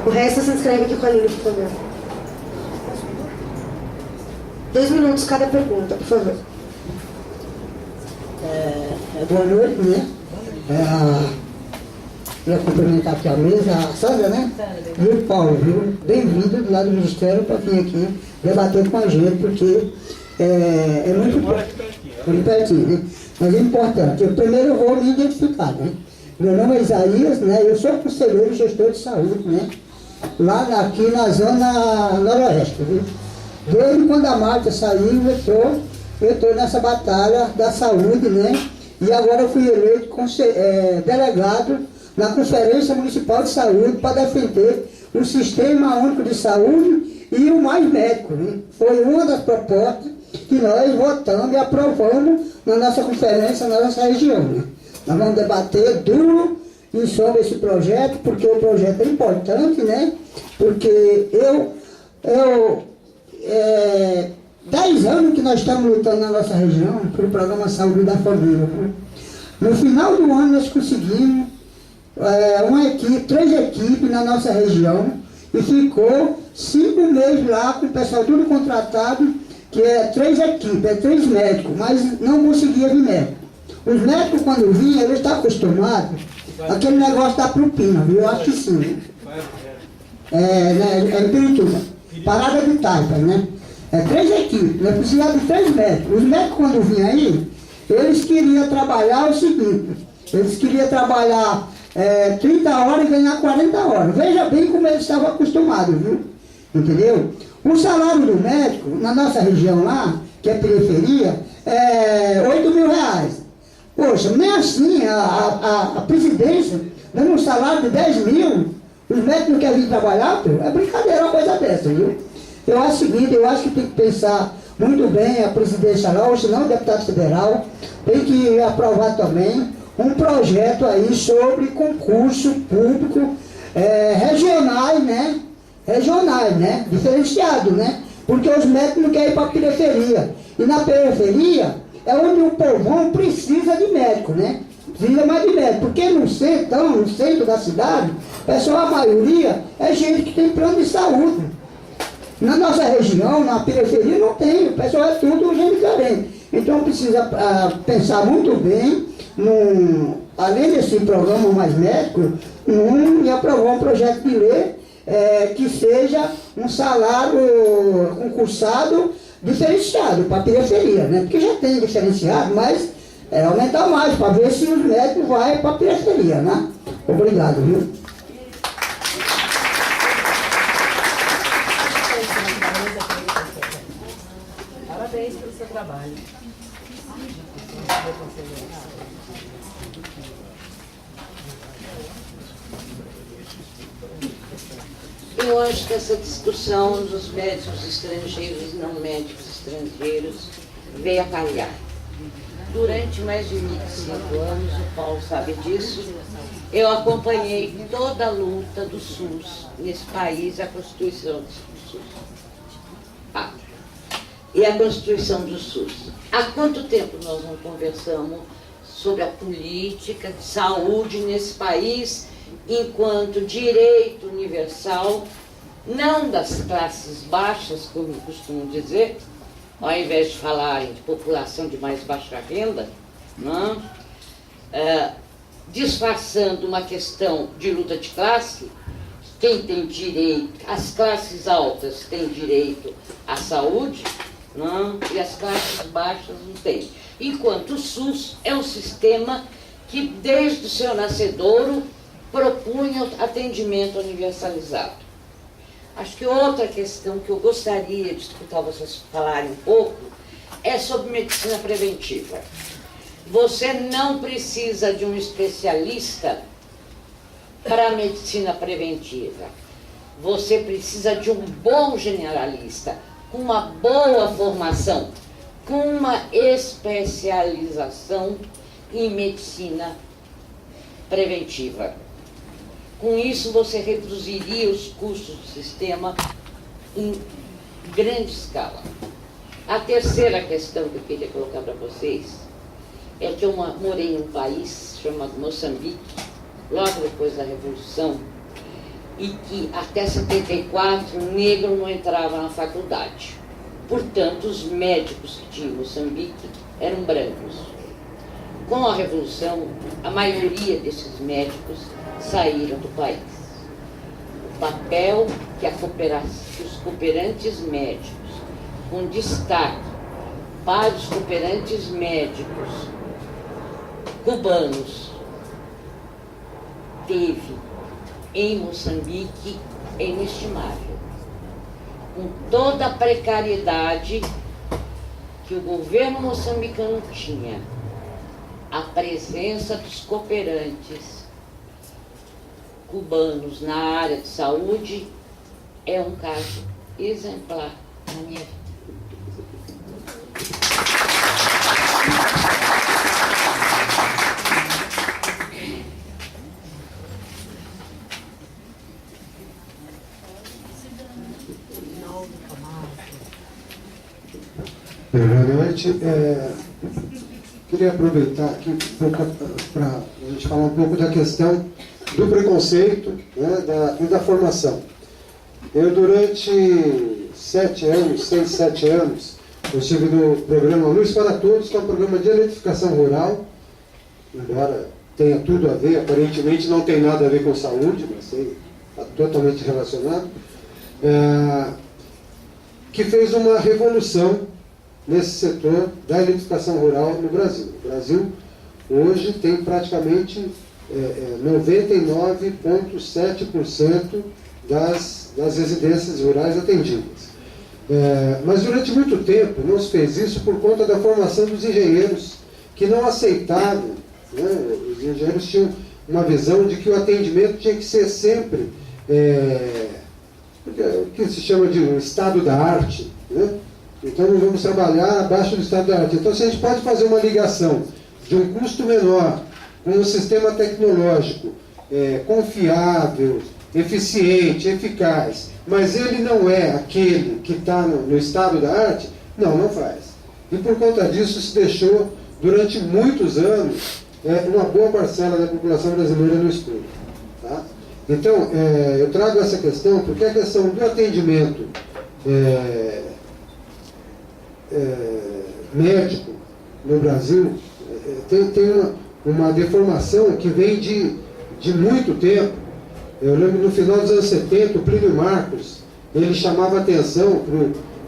Speaker 3: O resto se inscreve aqui com a Aline, por favor. 2 minutos cada pergunta, por favor.
Speaker 4: Boa noite, né? Queria cumprimentar aqui a mesa, a Sandra, né? E o Paulo, viu? Bem-vindo do lado do Ministério para vir aqui debater com a gente, porque é muito pertinho, né? Mas é importante. Primeiro eu vou me identificar, né? Meu nome é Isaías, né? Eu sou conselheiro e gestor de saúde, né? Aqui na zona noroeste, viu? Desde quando a Marta saiu, eu estou nessa batalha da saúde, né? E agora eu fui eleito delegado na Conferência Municipal de Saúde para defender o Sistema Único de Saúde e o Mais Médico, né? Foi uma das propostas que nós votamos e aprovamos na nossa conferência, na nossa região, né? Nós vamos debater duro sobre esse projeto, porque o projeto é importante, né? Porque 10 anos que nós estamos lutando na nossa região pelo programa Saúde da Família. No final do ano nós conseguimos três equipes na nossa região e ficou 5 meses lá com o pessoal tudo contratado, que é 3 equipes, 3 médicos, mas não conseguia vir médico. Os médicos quando vinham, eles estão acostumados aquele negócio da propina, viu? Eu acho que sim. Né? É Pirituba, parada de Taipa, né? 3 equipes, nós precisávamos de 3 médicos. Os médicos quando vinham aí, eles queriam trabalhar o seguinte, eles queriam trabalhar 30 horas e ganhar 40 horas. Veja bem como eles estavam acostumados, viu? Entendeu? O salário do médico, na nossa região lá, que é periferia, é 8 mil reais. Poxa, nem assim, a presidência, dando um salário de 10 mil, os médicos não querem vir trabalhar, pô, é brincadeira uma coisa dessa, viu? Eu acho o seguinte, eu acho que tem que pensar muito bem a presidência lá, ou senão o deputado federal, tem que aprovar também um projeto aí sobre concurso público regionais, né? Regionais, né? Diferenciado, né? Porque os médicos não querem ir para a periferia. E na periferia é onde o povão precisa de médico, né? Precisa mais de médico. Porque no centro da cidade, pessoal, a maioria é gente que tem plano de saúde. Na nossa região, na periferia, não tem. O pessoal é tudo gente carente. Então precisa pensar muito bem, além desse programa Mais Médico, e aprovar um projeto de lei que seja um salário concursado diferenciado para a periferia, né? Porque já tem diferenciado, mas aumentar mais, para ver se os médicos vão para a periferia, né? Obrigado, viu?
Speaker 1: Parabéns pelo seu trabalho.
Speaker 5: Eu acho que essa discussão dos médicos estrangeiros e não médicos estrangeiros veio a calhar. Durante mais de 25 anos, o Paulo sabe disso, eu acompanhei toda a luta do SUS nesse país, a Constituição do SUS. E a Constituição do SUS. Há quanto tempo nós não conversamos sobre a política de saúde nesse país enquanto direito universal, não das classes baixas, como eu costumo dizer, ao invés de falarem de população de mais baixa renda, não? Disfarçando uma questão de luta de classe, quem tem direito, as classes altas têm direito à saúde, não? E as classes baixas não têm. Enquanto o SUS é um sistema que, desde o seu nascedouro, propunha atendimento universalizado. Acho que outra questão que eu gostaria de escutar vocês falarem um pouco é sobre medicina preventiva. Você não precisa de um especialista para a medicina preventiva. Você precisa de um bom generalista, com uma boa formação, com uma especialização em medicina preventiva. Com isso, você reduziria os custos do sistema em grande escala. A terceira questão que eu queria colocar para vocês é que eu morei em um país chamado Moçambique, logo depois da Revolução, e que até 74 o negro não entrava na faculdade. Portanto, os médicos que tinham em Moçambique eram brancos. Com a Revolução, a maioria desses médicos saíram do país. O papel que os cooperantes médicos, com destaque para os cooperantes médicos cubanos, teve em Moçambique é inestimável. Com toda a precariedade que o governo moçambicano tinha, a presença dos cooperantes cubanos na área de saúde é um caso exemplar na minha vida.
Speaker 6: Boa noite. Queria aproveitar aqui para a gente falar um pouco da questão do preconceito, né, da formação. Eu, durante 6, 7 anos, eu estive no programa Luz para Todos, que é um programa de eletrificação rural, embora tenha tudo a ver, aparentemente não tem nada a ver com saúde, mas está totalmente relacionado, que fez uma revolução nesse setor da eletrificação rural no Brasil. O Brasil hoje tem praticamente 99,7% das residências rurais atendidas. Mas durante muito tempo não se fez isso por conta da formação dos engenheiros, que não aceitavam, né? Os engenheiros tinham uma visão de que o atendimento tinha que ser sempre o que se chama de um estado da arte, né? Então nós vamos trabalhar abaixo do estado da arte. Então, se a gente pode fazer uma ligação de um custo menor, com um sistema tecnológico confiável, eficiente, eficaz, mas ele não é aquele que está no estado da arte, não faz. E por conta disso se deixou, durante muitos anos, uma boa parcela da população brasileira no escuro. Tá? Então, eu trago essa questão porque a questão do atendimento médico no Brasil tem uma deformação que vem de muito tempo. Eu lembro no final dos anos 70, o Plínio Marcos, ele chamava atenção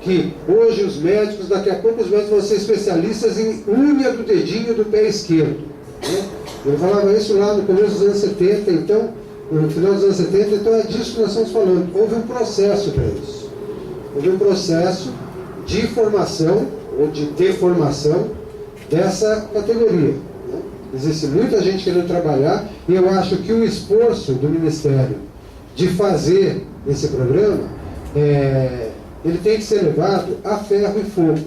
Speaker 6: que hoje os médicos, daqui a pouco os médicos vão ser especialistas em unha do dedinho do pé esquerdo. Né? Ele falava isso lá no começo dos anos 70, então, no final dos anos 70, então é disso que nós estamos falando. Houve um processo para isso. Houve um processo de formação ou de deformação dessa categoria. Né? Existe muita gente querendo trabalhar e eu acho que o esforço do Ministério de fazer esse programa, ele tem que ser levado a ferro e fogo,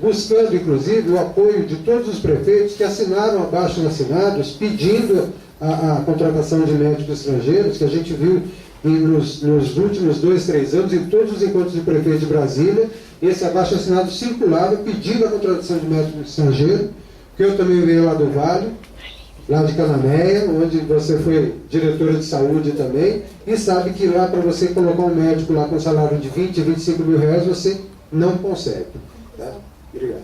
Speaker 6: buscando inclusive o apoio de todos os prefeitos que assinaram abaixo-assinados pedindo a contratação de médicos estrangeiros, que a gente viu nos últimos 2, 3 anos, em todos os encontros de prefeito de Brasília, esse abaixo-assinado circulava pedindo a contratação de médico estrangeiro, que eu também veio lá do Vale, lá de Cananéia, onde você foi diretora de saúde também, e sabe que lá, para você colocar um médico lá com salário de 20, 25 mil reais, você não consegue. Tá? Obrigado.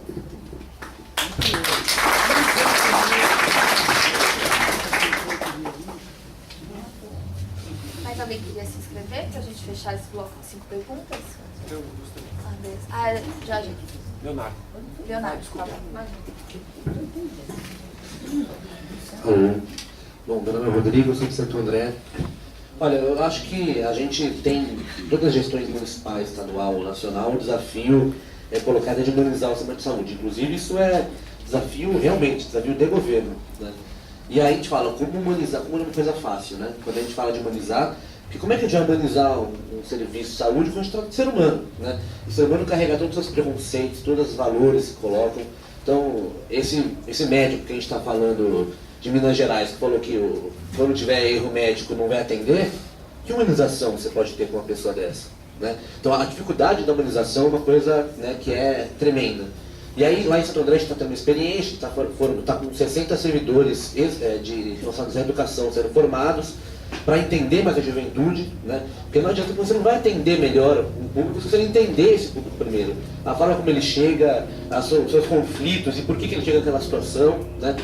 Speaker 7: Mais alguém queria se inscrever para a gente fechar esse bloco com 5 perguntas? Eu gostaria. Jorge. Leonardo, desculpa.
Speaker 8: Alô. Bom, meu nome é Rodrigo, eu sou de Santo André. Olha, eu acho que a gente tem, todas as gestões municipais, estadual ou nacional, o desafio é colocar de humanizar o sistema de saúde. Inclusive, isso é desafio realmente, desafio de governo. Né? E aí a gente fala, como humanizar, como é uma coisa fácil, né? Quando a gente fala de humanizar, porque como é que a gente vai humanizar um serviço de saúde quando a gente trata de ser humano? Né? O ser humano carrega todos os preconceitos, todos os valores que colocam. Então, esse médico que a gente está falando de Minas Gerais, que falou que quando tiver erro médico não vai atender, que humanização você pode ter com uma pessoa dessa? Né? Então, a dificuldade da humanização é uma coisa, né, que é tremenda. E aí, lá em Santo André, a gente está tendo uma experiência, está com 60 servidores responsáveis da educação sendo formados para entender mais a juventude, né? Porque não adianta, você não vai atender melhor o público se você não entender esse público primeiro. A forma como ele chega, os seus conflitos e por que ele chega naquela situação, né?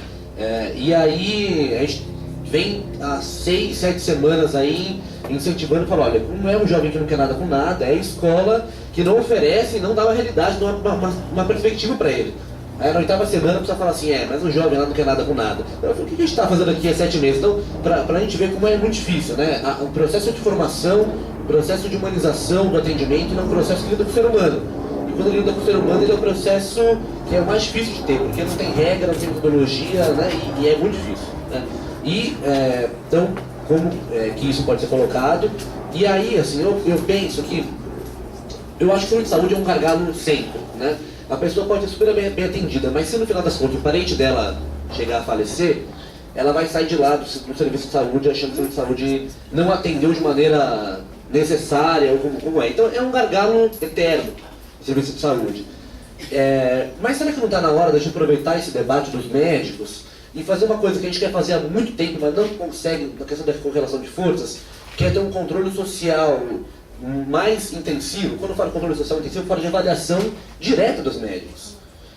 Speaker 8: E aí, a gente vem há 6, 7 semanas aí incentivando e fala, olha, não é um jovem que não quer nada com nada, é a escola que não oferece e não dá uma realidade, não uma perspectiva para ele. Aí na 8ª semana precisa falar assim, mas o jovem lá não quer nada com nada. Eu falei, o que a gente está fazendo aqui há 7 meses? Então, para a gente ver como é muito difícil, né? O processo de formação, o processo de humanização do atendimento, ele é um processo que lida com o ser humano. E quando ele lida com o ser humano, ele é um processo que é o mais difícil de ter, porque não tem regra, não tem metodologia, né? E é muito difícil. Né? E, então, como que isso pode ser colocado? E aí, assim, eu penso que, eu acho que o centro de saúde é um gargalo sempre, né? A pessoa pode ser super bem atendida, mas se no final das contas o parente dela chegar a falecer, ela vai sair de lá do serviço de saúde achando que o serviço de saúde não atendeu de maneira necessária ou como é. Então é um gargalo eterno o serviço de saúde. Mas será que não está na hora de a gente aproveitar esse debate dos médicos e fazer uma coisa que a gente quer fazer há muito tempo, mas não consegue na questão da correlação de forças, que é ter um controle social mais intensivo? Quando eu falo controle social intensivo, eu falo de avaliação direta dos médicos.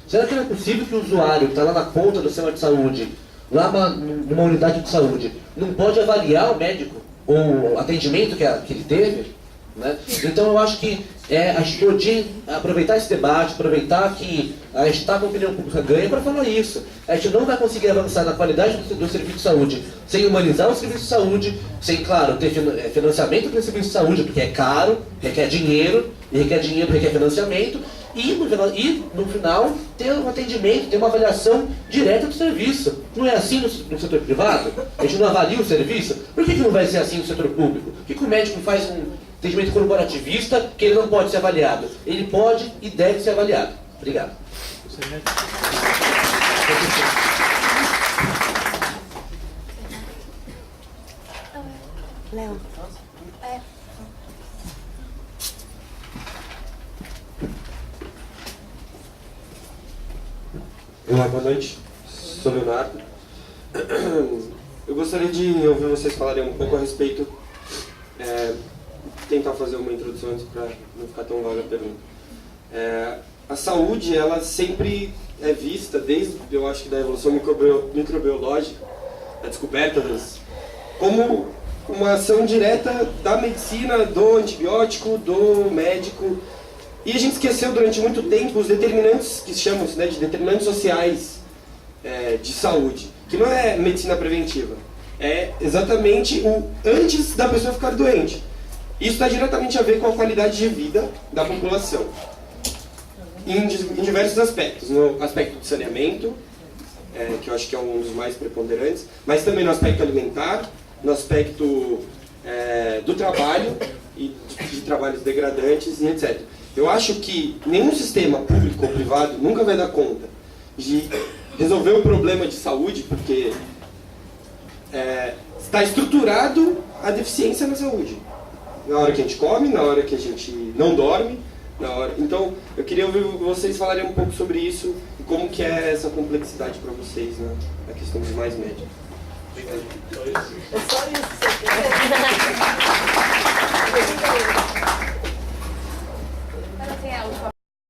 Speaker 8: Será que não é possível que o usuário que está lá na ponta do sistema de saúde, lá numa unidade de saúde, não pode avaliar o médico ou o atendimento que ele teve? Né? Então eu acho que a gente pode aproveitar esse debate, aproveitar que a gente está com a opinião pública ganha para falar isso. A gente não vai conseguir avançar na qualidade do serviço de saúde sem humanizar o serviço de saúde, sem, claro, ter financiamento para o serviço de saúde, porque é caro, requer dinheiro, requer financiamento, e no final ter um atendimento, ter uma avaliação direta do serviço. Não é assim no setor privado? A gente não avalia o serviço? Por que não vai ser assim no setor público? Por que o médico faz um atendimento corporativista que ele não pode ser avaliado? Ele pode e deve ser avaliado. Obrigado.
Speaker 3: Léo.
Speaker 9: Olá, boa noite. Sou Leonardo. Eu gostaria de ouvir vocês falarem um pouco a respeito, tentar fazer uma introdução antes para não ficar tão vaga a pergunta. A saúde, ela sempre é vista, desde, eu acho que da evolução microbiológica, da descoberta como uma ação direta da medicina, do antibiótico, do médico. E a gente esqueceu durante muito tempo os determinantes, que chamam de determinantes sociais de saúde, que não é medicina preventiva, é exatamente o antes da pessoa ficar doente. Isso está diretamente a ver com a qualidade de vida da população, em diversos aspectos. No aspecto do saneamento, que eu acho que é um dos mais preponderantes, mas também no aspecto alimentar, no aspecto do trabalho e de trabalhos degradantes e etc. Eu acho que nenhum sistema público ou privado nunca vai dar conta de resolver o problema de saúde, porque está estruturado a deficiência na saúde. Na hora que a gente come, na hora que a gente não dorme, na hora... Então, eu queria ouvir vocês falarem um pouco sobre isso e como que é essa complexidade para vocês, na questão dos mais médicos.
Speaker 7: É só isso.